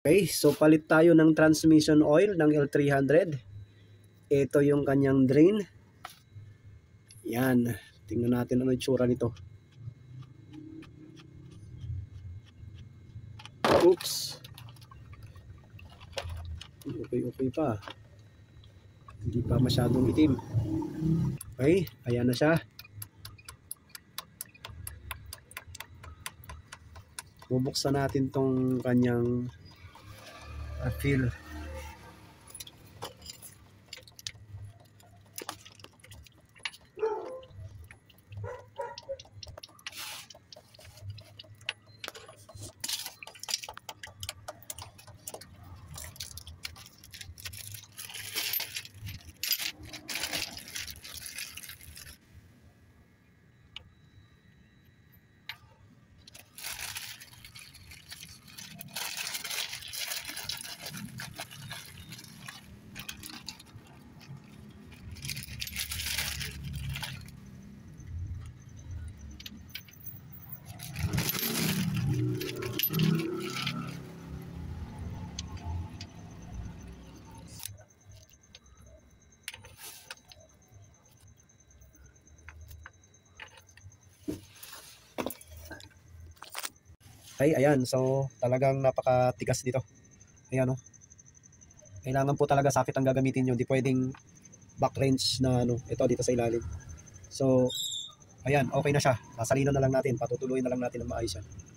Okay, so palit tayo ng transmission oil ng L300. Ito yung kanyang drain. Yan, tingnan natin ano yung tsura nito. Oops. Okay pa. Hindi pa masyadong itim. Okay, ayan na siya. Bubuksan natin tong kanyang fill. Okay, ayan. So, talagang napakatigas dito. Ayan, oh. Kailangan po talaga sakit ang gagamitin nyo. Hindi pwedeng back wrench na ito dito sa ilalim. So, ayan, okay na siya. Sasalinan na lang natin. Patutuloyin na lang natin ang maayos yan.